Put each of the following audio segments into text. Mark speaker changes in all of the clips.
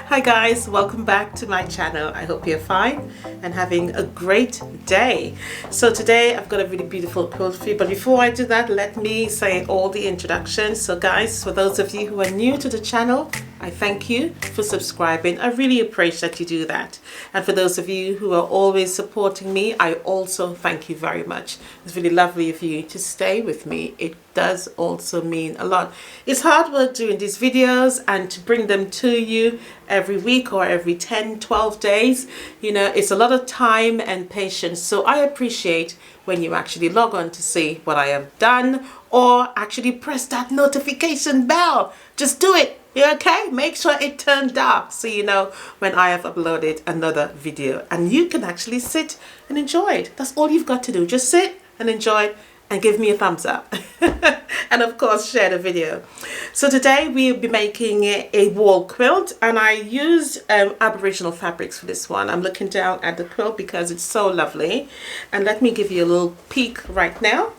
Speaker 1: Hi guys, welcome back to my channel. I hope you're fine and having a great day. So today I've got a really beautiful quilt for you, but before I do that, let me say all the introductions. So guys, for those of you who are new to the channel, I thank you for subscribing. I really appreciate that you do that. And for those of you who are always supporting me, I also thank you very much. It's really lovely of you to stay with me. It does also mean a lot. It's hard work doing these videos and to bring them to you every week or every 10-12 days. You know, it's a lot of time and patience. So I appreciate when you actually log on to see what I have done or actually press that notification bell. Just do it. You okay? Make sure it turned dark so you know when I have uploaded another video, and you can actually sit and enjoy it. That's all you've got to do. Just sit and enjoy it and give me a thumbs up. And of course share the video. So today we'll be making a wall quilt, and I used Aboriginal fabrics for this one. I'm looking down at the quilt because it's so lovely, and let me give you a little peek right now.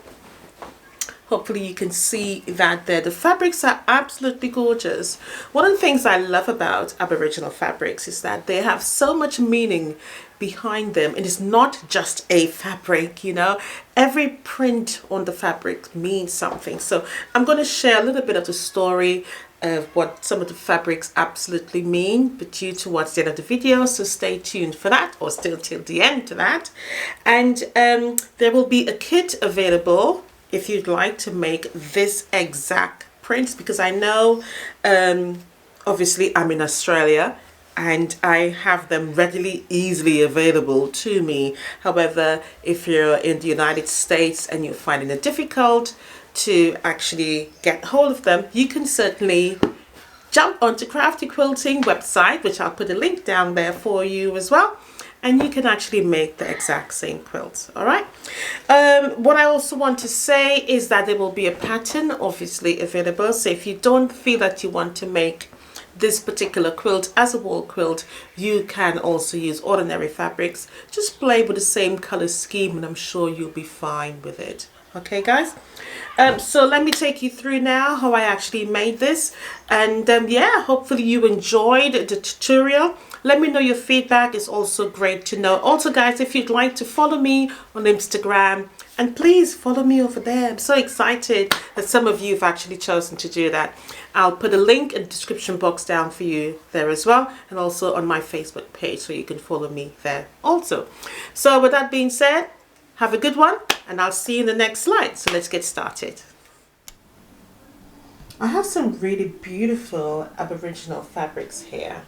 Speaker 1: Hopefully you can see that there. The fabrics are absolutely gorgeous. One of the things I love about Aboriginal fabrics is that they have so much meaning behind them. It is not just a fabric, you know. Every print on the fabric means something. So I'm going to share a little bit of the story of what some of the fabrics absolutely mean, but you towards the end of the video, so stay tuned for that, or still till the end to that. And there will be a kit available if you'd like to make this exact print, because I know obviously I'm in Australia and I have them readily, easily available to me. However, if you're in the United States and you're finding it difficult to actually get hold of them, you can certainly jump onto Crafty Quilting website, which I'll put a link down there for you as well, and you can actually make the exact same quilt. All right. What I also want to say is that there will be a pattern obviously available. So if you don't feel that you want to make this particular quilt as a wall quilt, you can also use ordinary fabrics. Just play with the same color scheme and I'm sure you'll be fine with it. Okay guys, so let me take you through now how I actually made this, and yeah, hopefully you enjoyed the tutorial. Let me know your feedback. It's also great to know. Also guys, if you'd like to follow me on Instagram, and please follow me over there. I'm so excited that some of you have actually chosen to do that. I'll put a link in the description box down for you there as well, and also on my Facebook page, so you can follow me there also. So with that being said, have a good one, and I'll see you in the next slide. So let's get started. I have some really beautiful Aboriginal fabrics here,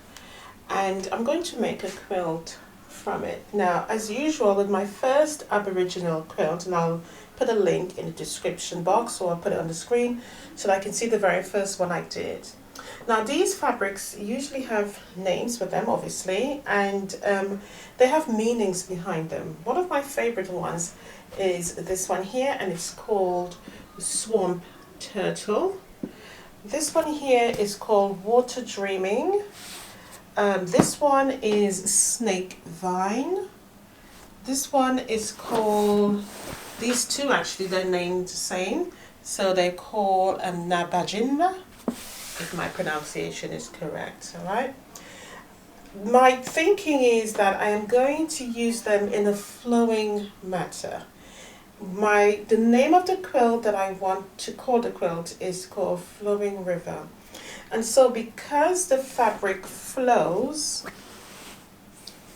Speaker 1: and I'm going to make a quilt from it. Now, as usual with my first Aboriginal quilt, and I'll put a link in the description box, or I'll put it on the screen so that I can see the very first one I did. Now these fabrics usually have names for them obviously, and they have meanings behind them. One of my favorite ones is this one here, and it's called Swamp Turtle. This one here is called Water Dreaming. This one is Snake Vine. This one is called, these two actually, they're named the same, so they call Nabajinva, if my pronunciation is correct. All right. My thinking is that I am going to use them in a flowing matter. The name of the quilt that I want to call the quilt is called Flowing River. And so because the fabric flows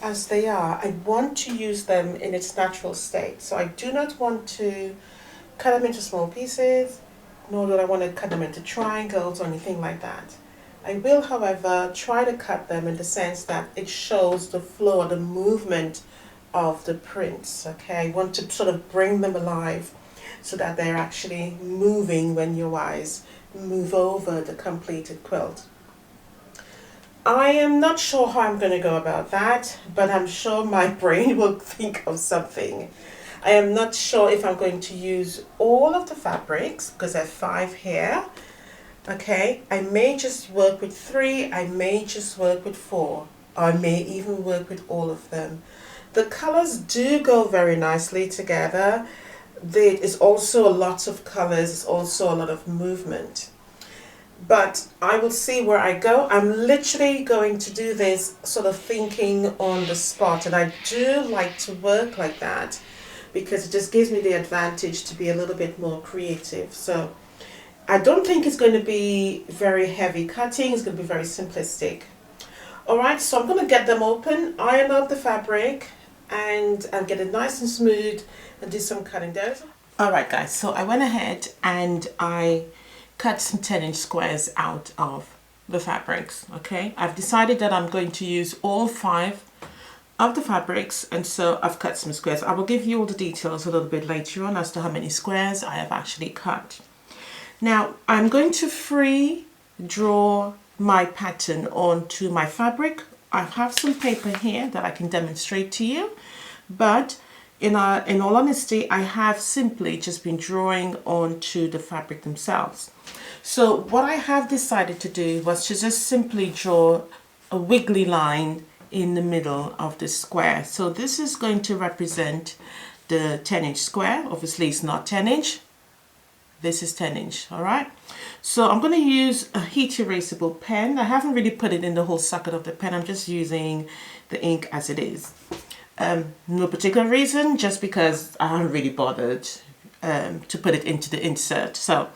Speaker 1: as they are, I want to use them in its natural state. So I do not want to cut them into small pieces, nor do I want to cut them into triangles or anything like that. I will, however, try to cut them in the sense that it shows the flow or the movement of the prints. Okay, I want to sort of bring them alive so that they're actually moving when your eyes move over the completed quilt. I am not sure how I'm going to go about that, but I'm sure my brain will think of something. I am not sure if I'm going to use all of the fabrics because there are 5 here. Okay, I may just work with 3, I may just work with 4, or I may even work with all of them. The colors do go very nicely together. There is also lots of colors, it's also a lot of movement. but I will see where I go. I'm literally going to do this sort of thinking on the spot, and I do like to work like that because it just gives me the advantage to be a little bit more creative. So I don't think it's going to be very heavy cutting. It's going to be very simplistic. All right, so I'm going to get them open, iron up the fabric, and get it nice and smooth and do some cutting there. All right, guys, so I went ahead and I cut some 10-inch squares out of the fabrics. Okay, I've decided that I'm going to use all 5 of the fabrics, and so I've cut some squares. I will give you all the details a little bit later on as to how many squares I have actually cut. Now I'm going to free draw my pattern onto my fabric. I have some paper here that I can demonstrate to you, but in all honesty, I have simply just been drawing onto the fabric themselves. So what I have decided to do was to just simply draw a wiggly line in the middle of the square. So this is going to represent the 10-inch square. Obviously it's not 10-inch. This is 10-inch, all right? So I'm going to use a heat erasable pen. I haven't really put it in the whole socket of the pen. I'm just using the ink as it is. No particular reason, just because I haven't really bothered to put it into the insert. So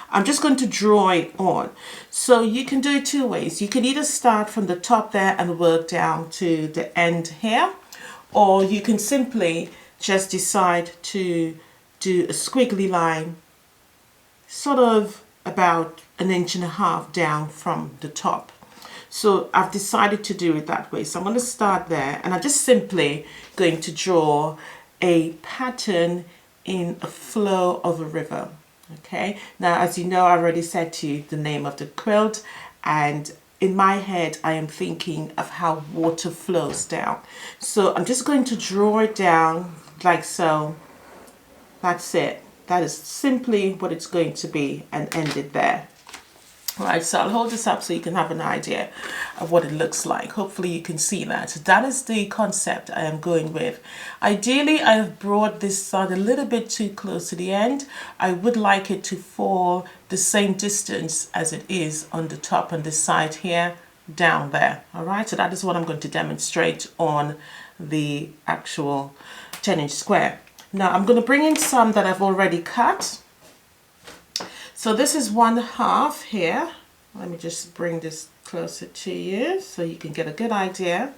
Speaker 1: I'm just going to draw it on. So you can do it 2 ways. You can either start from the top there and work down to the end here, or you can simply just decide to do a squiggly line sort of about 1.5 inches down from the top. So I've decided to do it that way. So I'm going to start there, and I'm just simply going to draw a pattern in a flow of a river. Okay, now as you know, I already said to you the name of the quilt, and in my head I am thinking of how water flows down. So I'm just going to draw it down like so. That's it. That is simply what it's going to be, and end it there. All right, so I'll hold this up so you can have an idea of what it looks like. Hopefully you can see that. So that is the concept I am going with. Ideally, I have brought this side a little bit too close to the end. I would like it to fall the same distance as it is on the top and this side here, down there. All right, so that is what I'm going to demonstrate on the actual 10-inch square. Now I'm going to bring in some that I've already cut. So this is 1/2 here. Let me just bring this closer to you so you can get a good idea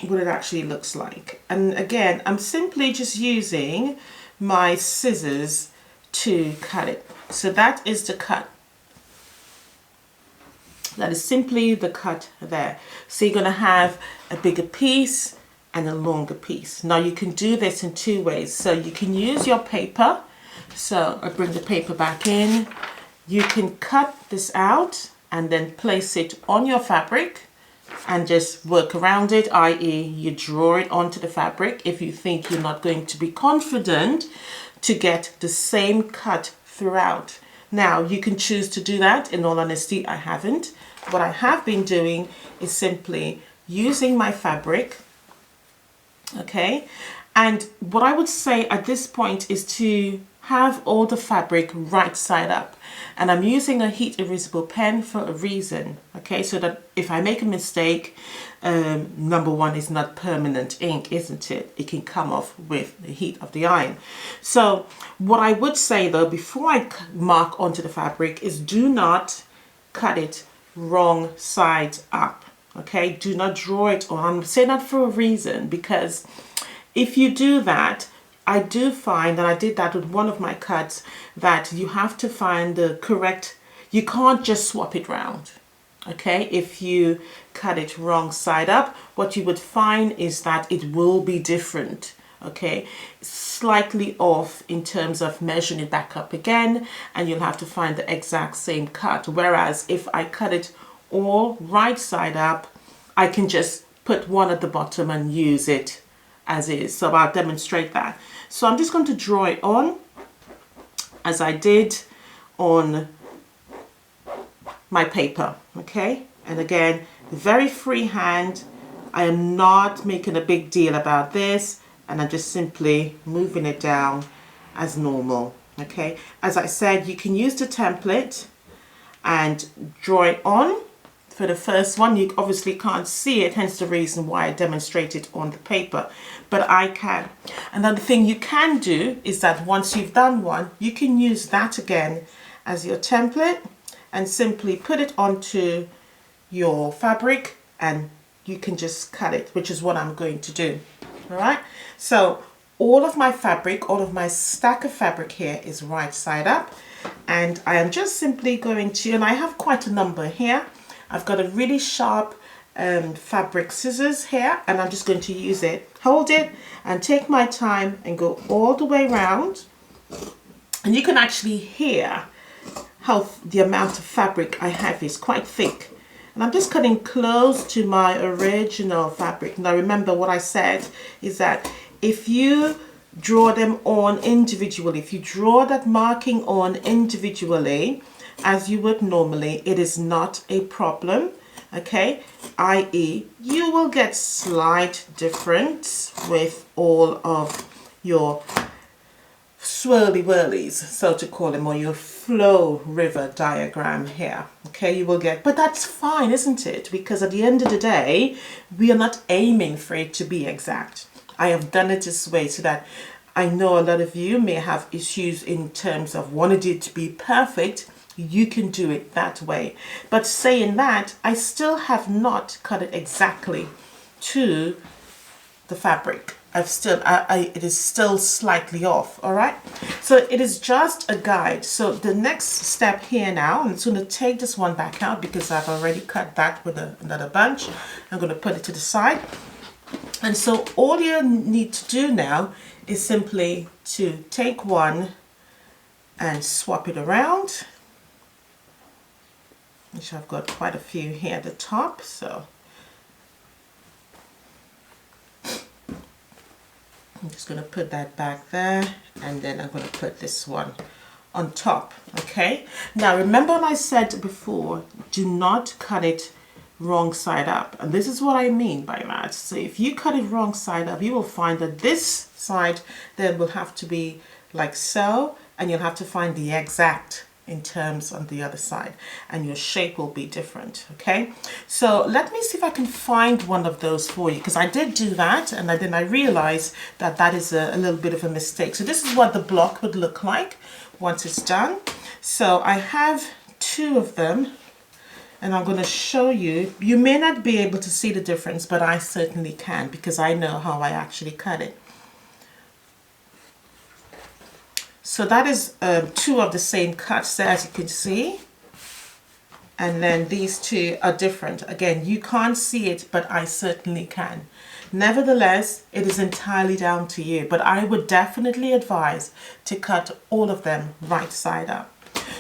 Speaker 1: what it actually looks like. And again, I'm simply just using my scissors to cut it. So that is the cut. That is simply the cut there. So you're going to have a bigger piece and a longer piece. Now you can do this in 2 ways. So you can use your paper. So I bring the paper back in. You can cut this out and then place it on your fabric and just work around it, i.e. you draw it onto the fabric if you think you're not going to be confident to get the same cut throughout. Now you can choose to do that. In all honesty, I haven't. What I have been doing is simply using my fabric. Okay, and what I would say at this point is to have all the fabric right side up, and I'm using a heat erasable pen for a reason. Okay, so that if I make a mistake, number one, is not permanent ink, isn't it? It can come off with the heat of the iron. So what I would say though, before I mark onto the fabric, is do not cut it wrong side up. Okay, do not draw it on. I'm saying that for a reason, because if you do that, I do find, and I did that with one of my cuts, that you have to find the correct, you can't just swap it round. Okay, if you cut it wrong side up, what you would find is that it will be different. Okay, slightly off in terms of measuring it back up again, and you'll have to find the exact same cut. Whereas if I cut it all right side up, I can just put one at the bottom and use it as is. So I'll demonstrate that. So I'm just going to draw it on as I did on my paper. Okay, and again, very freehand. I am not making a big deal about this, and I'm just simply moving it down as normal. Okay, as I said, you can use the template and draw it on. For the first one, you obviously can't see it, hence the reason why I demonstrate it on the paper, but I can. Another thing you can do is that once you've done one, you can use that again as your template and simply put it onto your fabric and you can just cut it, which is what I'm going to do. All right, so all of my fabric, all of my stack of fabric here is right side up, and I am just simply going to, and I have quite a number here. I've got a really sharp fabric scissors here, and I'm just going to use it, hold it and take my time and go all the way around, and you can actually hear how the amount of fabric I have is quite thick. And I'm just cutting close to my original fabric. Now remember what I said is that if you draw them on individually, if you draw that marking on individually as you would normally, it is not a problem, okay? i.e. you will get slight difference with all of your swirly whirlies, so to call them, or your flow river diagram here. Okay, you will get, but that's fine, isn't it? Because at the end of the day, we are not aiming for it to be exact. I have done it this way so that I know a lot of you may have issues in terms of wanting it to be perfect. You can do it that way. But saying that, I still have not cut it exactly to the fabric. It is still slightly off. All right, so it is just a guide. So the next step here now, I'm just going to take this one back out because I've already cut that with another bunch. I'm going to put it to the side, and so all you need to do now is simply to take one and swap it around, which I've got quite a few here at the top. So I'm just going to put that back there, and then I'm going to put this one on top. Okay, now remember what I said before, do not cut it wrong side up, and this is what I mean by that. So if you cut it wrong side up, you will find that this side then will have to be like so, and you'll have to find the exact in terms on the other side, and your shape will be different. Okay, so let me see if I can find one of those for you, because I did do that and then I realized that that is a little bit of a mistake. So this is what the block would look like once it's done. So I have two of them, and I'm going to show you. You may not be able to see the difference, but I certainly can, because I know how I actually cut it. So that is two of the same cuts there, as you can see. And then these two are different. Again, you can't see it, but I certainly can. Nevertheless, it is entirely down to you, but I would definitely advise to cut all of them right side up.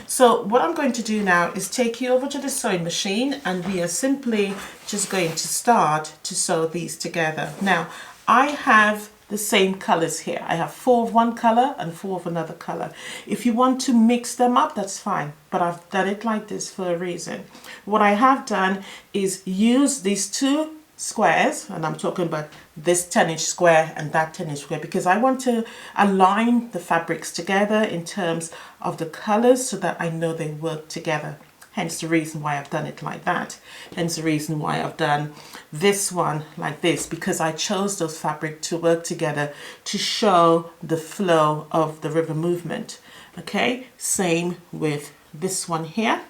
Speaker 1: So what I'm going to do now is take you over to the sewing machine, and we are simply just going to start to sew these together. Now, I have the same colors here. I have 4 of one color and 4 of another color. If you want to mix them up, that's fine, but I've done it like this for a reason. What I have done is use these 2 squares, and I'm talking about this 10-inch square and that 10-inch square, because I want to align the fabrics together in terms of the colors so that I know they work together. Hence the reason why I've done it like that. Hence the reason why I've done this one like this, because I chose those fabric to work together to show the flow of the river movement. Okay, same with this one here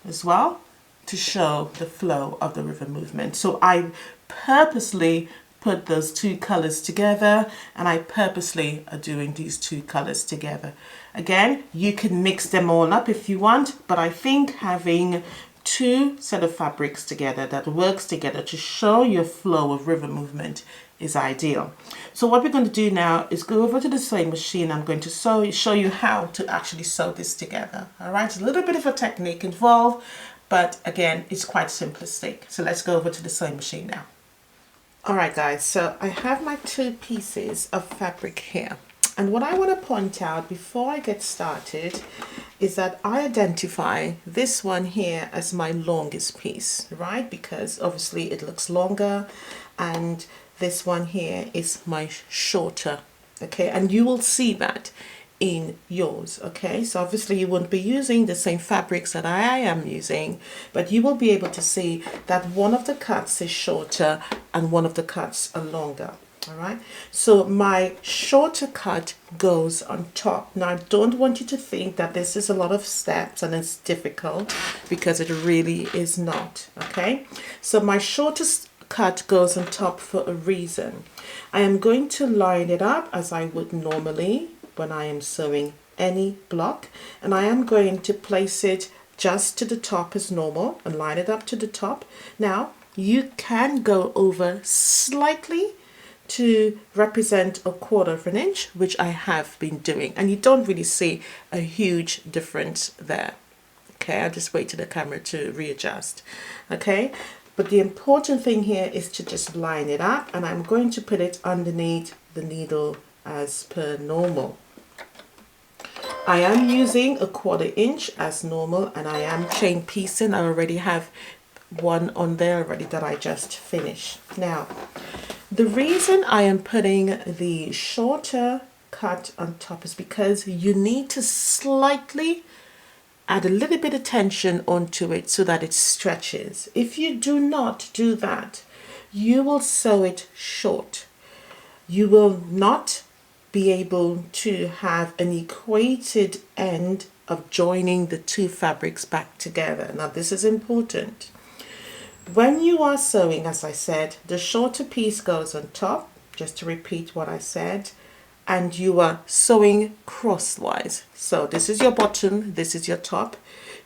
Speaker 1: as well, to show the flow of the river movement. So I purposely put those 2 colors together, and I purposely are doing these 2 colors together. Again, you can mix them all up if you want, but I think having 2 set of fabrics together that works together to show your flow of river movement is ideal. So what we're going to do now is go over to the sewing machine. I'm going to show you how to actually sew this together. All right, it's a little bit of a technique involved, but again, it's quite simplistic. So let's go over to the sewing machine now. All right, guys, so I have my 2 pieces of fabric here. And what I want to point out before I get started is that I identify this one here as my longest piece, right? Because obviously it looks longer, and this one here is my shorter, okay? And you will see that in yours. Okay, so obviously you won't be using the same fabrics that I am using, but you will be able to see that one of the cuts is shorter and one of the cuts are longer. All right, so my shorter cut goes on top. Now I don't want you to think that this is a lot of steps and it's difficult, because it really is not. Okay, so my shortest cut goes on top for a reason. I am going to line it up as I would normally when I am sewing any block, and I am going to place it just to the top as normal and line it up to the top. Now you can go over slightly to represent 1/4 of an inch, which I have been doing, and you don't really see a huge difference there. Okay, I'll just wait till the camera to readjust. Okay, but the important thing here is to just line it up, and I'm going to put it underneath the needle as per normal. I am using 1/4 inch as normal, and I am chain piecing. I already have one on there already that I just finished. Now, the reason I am putting the shorter cut on top is because you need to slightly add a little bit of tension onto it so that it stretches. If you do not do that, you will sew it short. You will not be able to have an equated end of joining the two fabrics back together. Now this is important. When you are sewing, as I said, the shorter piece goes on top, just to repeat what I said, and you are sewing crosswise. So this is your bottom, this is your top.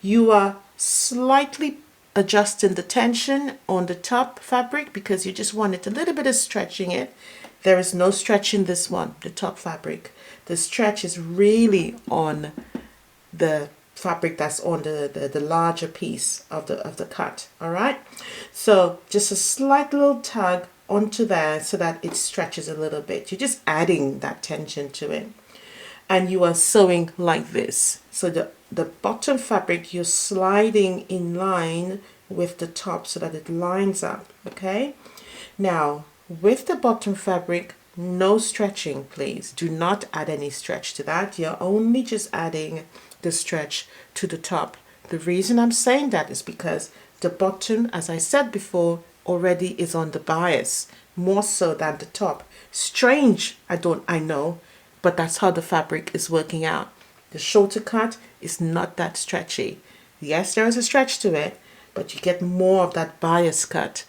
Speaker 1: You are slightly adjusting the tension on the top fabric because you just wanted a little bit of stretching it. There is no stretch in this one, the top fabric. The stretch is really on the fabric that's on the larger piece of the cut. All right, so just a slight little tug onto there so that it stretches a little bit. You're just adding that tension to it, and you are sewing like this. So the bottom fabric, you're sliding in line with the top so that it lines up. Okay, now with the bottom fabric, no stretching, please. Do not add any stretch to that. You're only just adding the stretch to the top. The reason I'm saying that is because the bottom, as I said before, already is on the bias, more so than the top. Strange, I know, but that's how the fabric is working out. The shorter cut is not that stretchy. Yes, there is a stretch to it, but you get more of that bias cut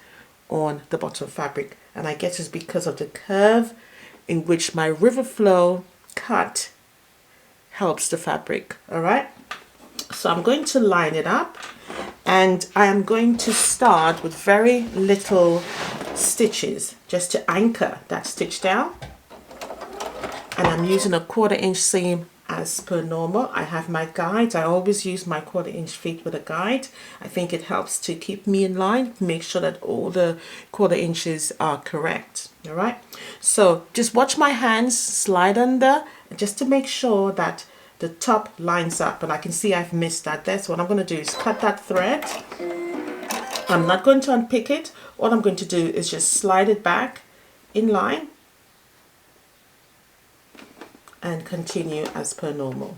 Speaker 1: on the bottom fabric. And I guess it's because of the curve in which my river flow cut helps the fabric. All right, so I'm going to line it up, and I am going to start with very little stitches just to anchor that stitch down, and I'm using a 1/4 inch seam as per normal. I have my guides. I always use my 1/4 inch feet with a guide. I think it helps to keep me in line, make sure that all the 1/4 inches are correct. All right, so just watch my hands slide under just to make sure that the top lines up, and I can see I've missed that there. So what I'm going to do is cut that thread. I'm not going to unpick it. All I'm going to do is just slide it back in line and continue as per normal.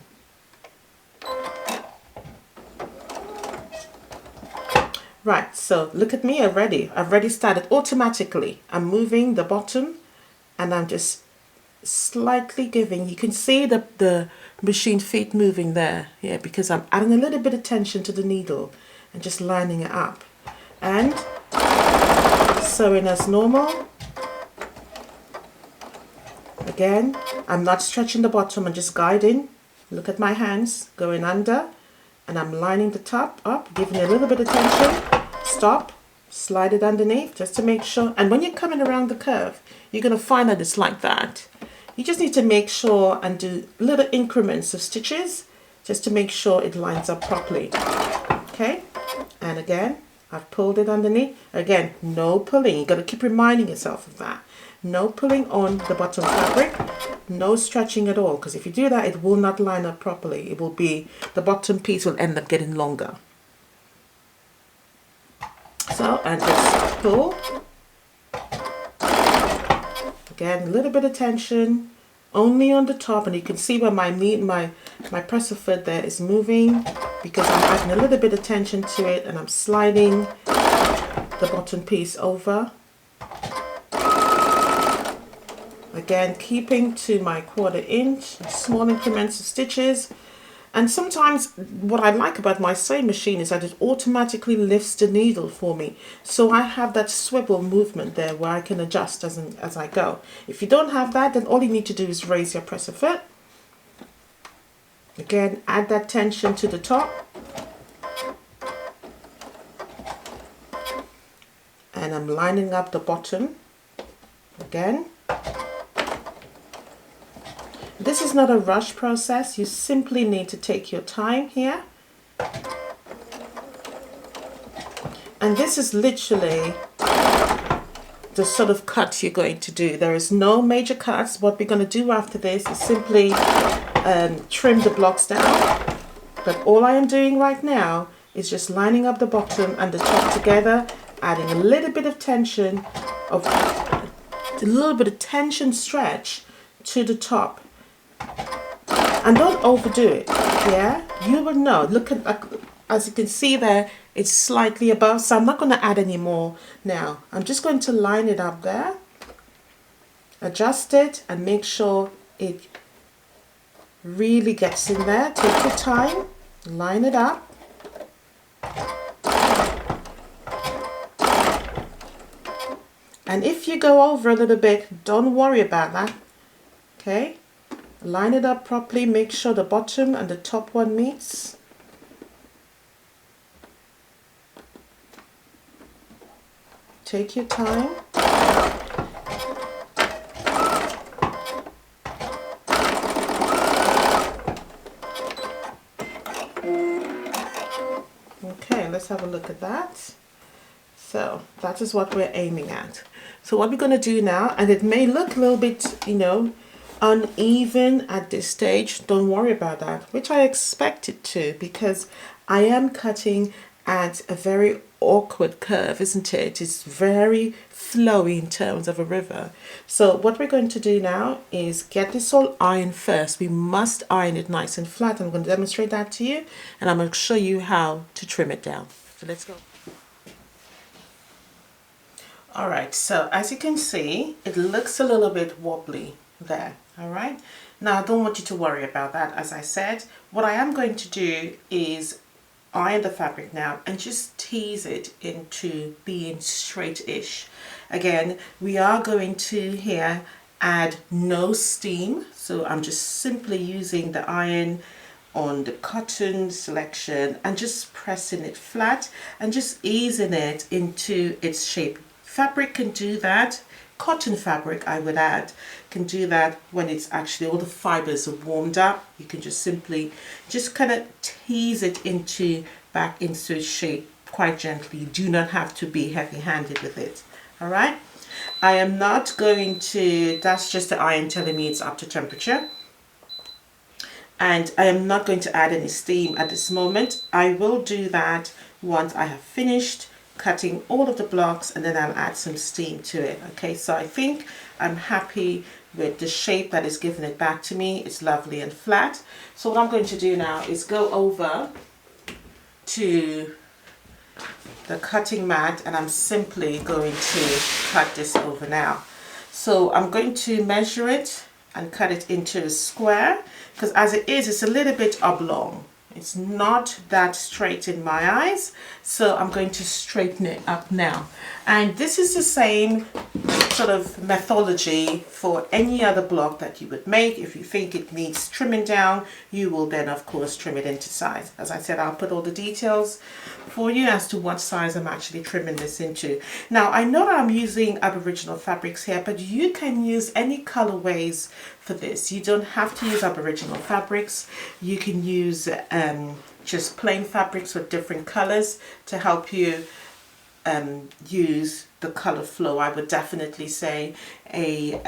Speaker 1: Right, so look at me already. I've already started automatically. I'm moving the bottom, and I'm just slightly giving. You can see the machine feet moving there, yeah, because I'm adding a little bit of tension to the needle and just lining it up and sewing as normal. Again, I'm not stretching the bottom, I'm just guiding. Look at my hands going under, and I'm lining the top up, giving it a little bit of tension. Stop, slide it underneath just to make sure. And when you're coming around the curve, you're going to find that it's like that. You just need to make sure and do little increments of stitches just to make sure it lines up properly. Okay, and again, I've pulled it underneath. Again, no pulling. You got to keep reminding yourself of that. No pulling on the bottom fabric, no stretching at all, because if you do that, it will not line up properly. It will be, the bottom piece will end up getting longer. So, and just pull. Again, a little bit of tension, only on the top, and you can see where my presser foot there is moving because I'm adding a little bit of tension to it, and I'm sliding the bottom piece over. Again, keeping to my 1/4 inch, small increments of stitches. And sometimes what I like about my sewing machine is that it automatically lifts the needle for me. So I have that swivel movement there where I can adjust as I go. If you don't have that, then all you need to do is raise your presser foot. Again, add that tension to the top. And I'm lining up the bottom again. This is not a rush process. You simply need to take your time here. And this is literally the sort of cut you're going to do. There is no major cuts. What we're going to do after this is simply trim the blocks down. But all I am doing right now is just lining up the bottom and the top together, adding a little bit of tension, stretch to the top. And don't overdo it, yeah? You will know. Look at, as you can see there, it's slightly above, so I'm not going to add any more now. I'm just going to line it up there, adjust it, and make sure it really gets in there. Take your time, line it up. And if you go over a little bit, don't worry about that, okay? Line it up properly, make sure the bottom and the top one meets. Take your time. Okay, let's have a look at that. So that is what we're aiming at. So what we're going to do now, and it may look a little bit, uneven at this stage, don't worry about that, which I expect it to, because I am cutting at a very awkward curve, isn't it? It's very flowy in terms of a river. So what we're going to do now is get this all ironed first. We must iron it nice and flat. I'm going to demonstrate that to you, and I'm going to show you how to trim it down. So let's go. Alright, so as you can see, it looks a little bit wobbly there. Alright, now I don't want you to worry about that. As I said, what I am going to do is iron the fabric now and just tease it into being straight-ish. Again, we are going to here add no steam, so I'm just simply using the iron on the cotton selection and just pressing it flat and just easing it into its shape. Fabric can do that. Cotton fabric, I would add, can do that when it's actually all the fibers are warmed up. You can just simply kind of tease it back into its shape quite gently. You do not have to be heavy-handed with it. All right. I am not going to. That's just the iron telling me it's up to temperature. And I am not going to add any steam at this moment. I will do that once I have finished cutting all of the blocks, and then I'll add some steam to it. Okay, so I think I'm happy with the shape that is giving it back to me. It's lovely and flat. So what I'm going to do now is go over to the cutting mat, and I'm simply going to cut this over now. So I'm going to measure it and cut it into a square, because as it is, it's a little bit oblong. It's not that straight in my eyes, so I'm going to straighten it up now. And this is the same sort of methodology for any other block that you would make. If you think it needs trimming down, you will then of course trim it into size. As I said, I'll put all the details for you as to what size I'm actually trimming this into. Now I know that I'm using Aboriginal fabrics here, but you can use any colorways for this. You don't have to use Aboriginal fabrics. You can use just plain fabrics with different colors to help you use the color flow. I would definitely say a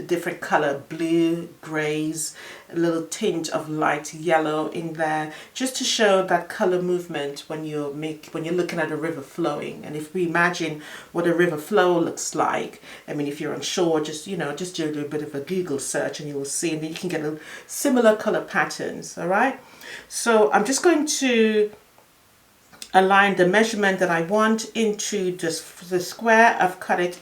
Speaker 1: different color, blue, grays, a little tinge of light yellow in there, just to show that color movement when you're looking at a river flowing. And if we imagine what a river flow looks like, I mean, if you're on shore, just do a little bit of a Google search and you will see, and then you can get a similar color patterns. All right, so I'm just going to align the measurement that I want into just the square. I've cut it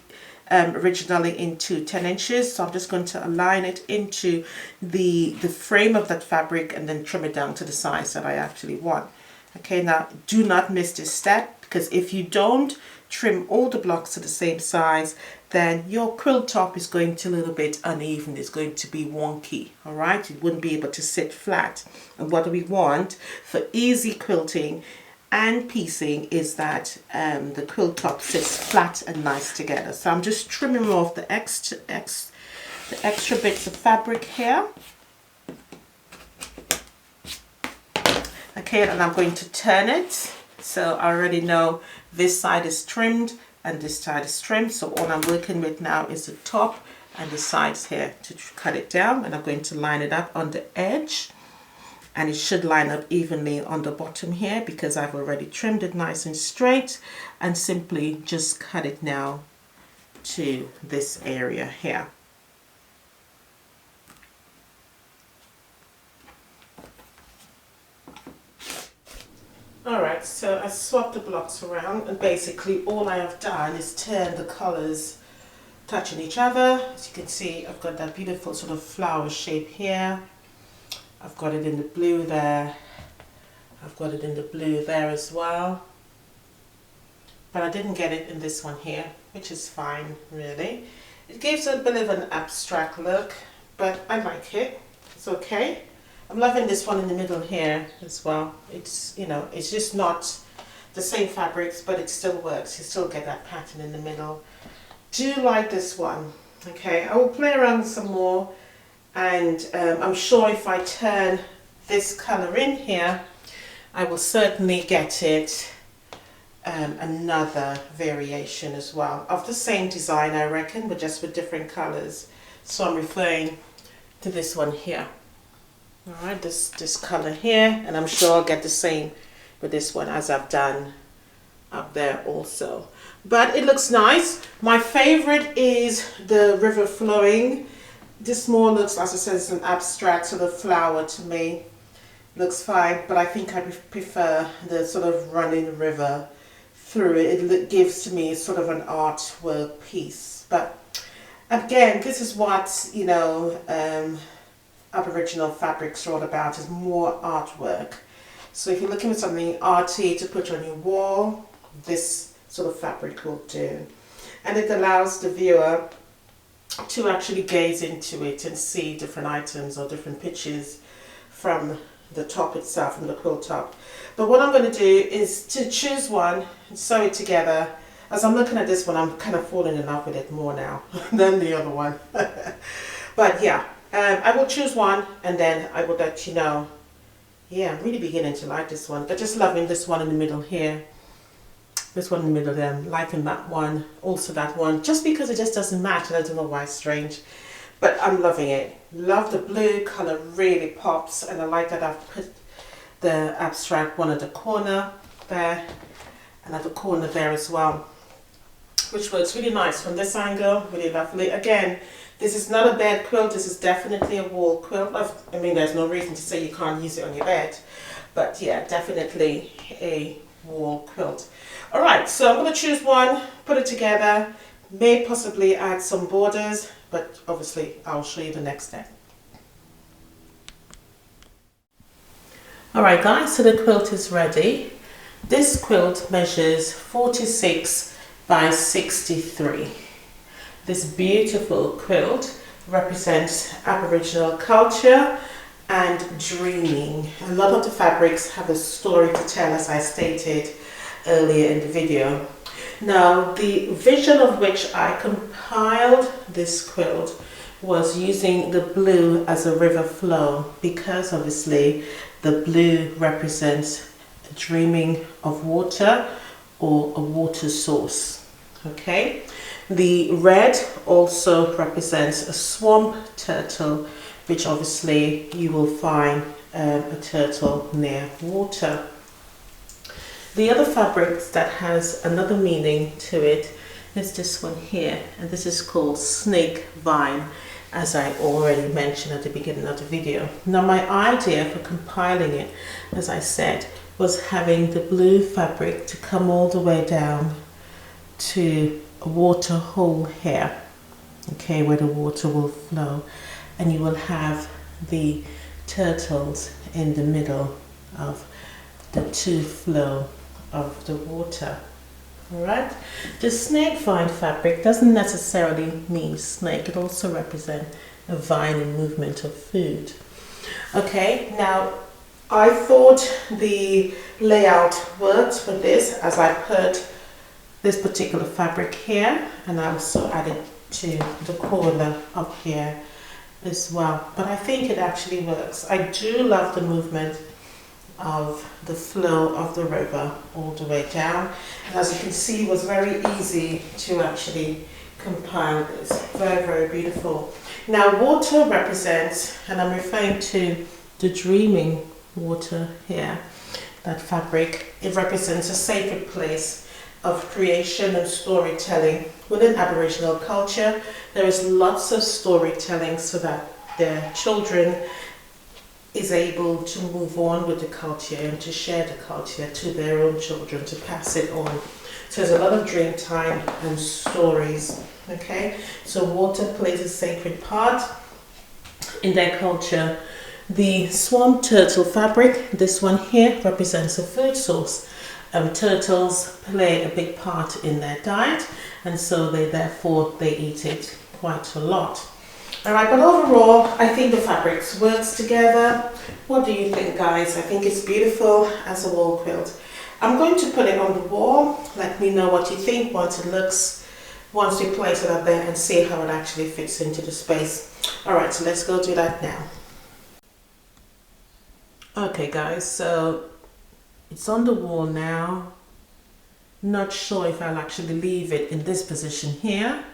Speaker 1: originally into 10 inches, so I'm just going to align it into the frame of that fabric and then trim it down to the size that I actually want. Okay, now do not miss this step, because if you don't trim all the blocks to the same size, then your quilt top is going to a little bit uneven. It's going to be wonky. All right, it wouldn't be able to sit flat. And what do we want for easy quilting and piecing is that the quilt top sits flat and nice together. So I'm just trimming off the extra bits of fabric here. Okay, and I'm going to turn it. So I already know this side is trimmed and this side is trimmed. So all I'm working with now is the top and the sides here to cut it down. And I'm going to line it up on the edge. And it should line up evenly on the bottom here, because I've already trimmed it nice and straight, and simply just cut it now to this area here. Alright, so I swapped the blocks around, and basically all I have done is turn the colors touching each other. As you can see, I've got that beautiful sort of flower shape here. I've got it in the blue there. I've got it in the blue there as well. But I didn't get it in this one here, which is fine, really. It gives a bit of an abstract look, but I like it. It's okay. I'm loving this one in the middle here as well. It's, it's just not the same fabrics, but it still works. You still get that pattern in the middle. Do like this one. Okay, I will play around some more. And I'm sure if I turn this color in here, I will certainly get it another variation as well of the same design, I reckon, but just with different colors. So I'm referring to this one here. All right, this color here, and I'm sure I'll get the same with this one as I've done up there also. But it looks nice. My favorite is the river flowing. This more looks, as I said, it's an abstract sort of flower to me. Looks fine, but I think I prefer the sort of running river through it. It gives to me sort of an artwork piece. But again, this is what, Aboriginal fabrics are all about, is more artwork. So if you're looking for something arty to put on your wall, this sort of fabric will do. And it allows the viewer to actually gaze into it and see different items or different pictures from the top itself, from the quilt top. But what I'm going to do is to choose one and sew it together. As I'm looking at this one, I'm kind of falling in love with it more now than the other one. But yeah, I will choose one and then I will let you know. Yeah, I'm really beginning to like this one. But just loving this one in the middle here. This one in the middle there, I'm liking that one, also that one, just because it just doesn't match, and I don't know why, it's strange. But I'm loving it. Love the blue colour, really pops, and I like that I've put the abstract one at the corner there, and at the corner there as well, which works really nice from this angle, really lovely. Again, this is not a bed quilt, this is definitely a wall quilt. I mean, there's no reason to say you can't use it on your bed, but yeah, definitely a wall quilt. Alright, so I'm going to choose one, put it together, may possibly add some borders, but obviously I'll show you the next step. Alright guys, so the quilt is ready. This quilt measures 46 by 63. This beautiful quilt represents Aboriginal culture and dreaming. A lot of the fabrics have a story to tell, as I stated earlier in the video. Now, the vision of which I compiled this quilt was using the blue as a river flow, because obviously the blue represents dreaming of water or a water source. Okay, the red also represents a swamp turtle, which obviously you will find a turtle near water. The other fabric that has another meaning to it is this one here, and this is called snake vine, as I already mentioned at the beginning of the video. Now my idea for compiling it, as I said, was having the blue fabric to come all the way down to a water hole here, okay, where the water will flow, and you will have the turtles in the middle of the two flow of the water. Alright, the snake vine fabric doesn't necessarily mean snake, it also represents a vine in movement of food. Okay, now I thought the layout worked for this, as I put this particular fabric here, and I also added to the corner up here as well, but I think it actually works. I do love the movement of the flow of the river all the way down, and as you can see, it was very easy to actually compile this. Very, very beautiful. Now water represents, and I'm referring to the dreaming water here, that fabric, it represents a sacred place of creation and storytelling. Within Aboriginal culture, there is lots of storytelling so that their children is able to move on with the culture and to share the culture to their own children, to pass it on. So there's a lot of dream time and stories, okay? So water plays a sacred part in their culture. The swamp turtle fabric, this one here, represents a food source. Turtles play a big part in their diet, and so they eat it quite a lot. Alright, but overall, I think the fabrics works together. What do you think, guys? I think it's beautiful as a wall quilt. I'm going to put it on the wall. Let me know what you think once we place it up there and see how it actually fits into the space. Alright, so let's go do that now. Okay guys, so it's on the wall now. Not sure if I'll actually leave it in this position here,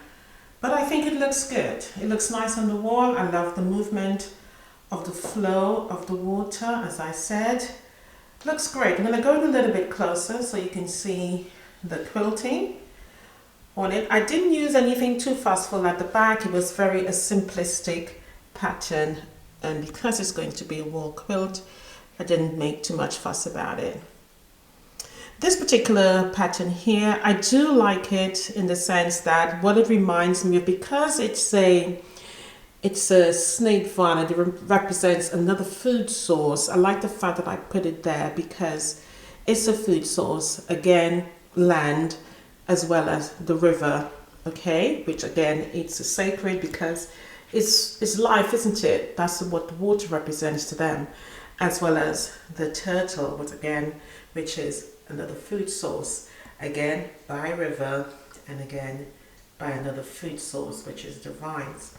Speaker 1: but I think it looks good. It looks nice on the wall. I love the movement of the flow of the water, as I said. Looks great. I'm going to go a little bit closer so you can see the quilting on it. I didn't use anything too fussful at the back. It was very a simplistic pattern, and because it's going to be a wall quilt, I didn't make too much fuss about it. This particular pattern here, I do like it in the sense that what it reminds me of, because it's a snake vine and it represents another food source. I like the fact that I put it there because it's a food source, again, land as well as the river, okay, which again, it's a sacred because it's life, isn't it? That's what the water represents to them, as well as the turtle, which is another food source, again by river, and again by another food source, which is the vines.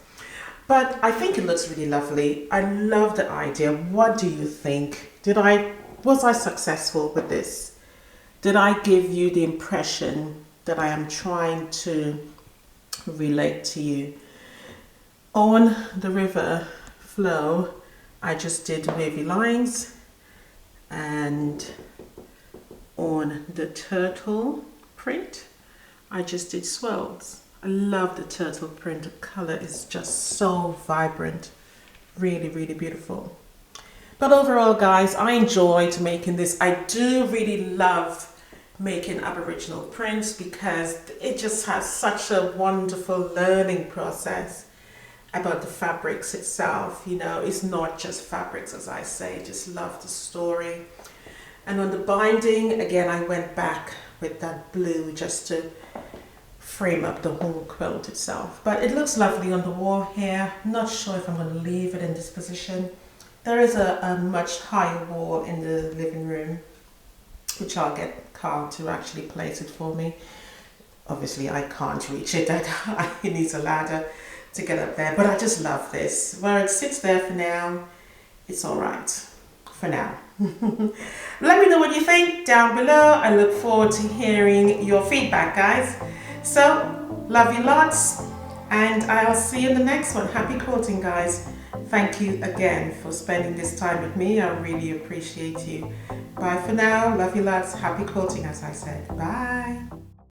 Speaker 1: But I think it looks really lovely. I love the idea. What do you think? Was I successful with this? Did I give you the impression that I am trying to relate to you? On the river flow, I just did wavy lines, and on the turtle print, I just did swirls. I love the turtle print. The color is just so vibrant. Really, really beautiful. But overall, guys, I enjoyed making this. I do really love making Aboriginal prints because it just has such a wonderful learning process about the fabrics itself. You know, it's not just fabrics, as I say. Just love the story. And on the binding, again, I went back with that blue just to frame up the whole quilt itself. But it looks lovely on the wall here. I'm not sure if I'm going to leave it in this position. There is a much higher wall in the living room, which I'll get Carl to actually place it for me. Obviously, I can't reach it that high. He needs a ladder to get up there. But I just love this. Where it sits there for now, it's all right for now. Let me know what you think down below. I look forward to hearing your feedback, guys. So, love you lots, and I'll see you in the next one. Happy quilting, guys. Thank you again for spending this time with me. I really appreciate you. Bye for now. Love you lots. Happy quilting, as I said. Bye.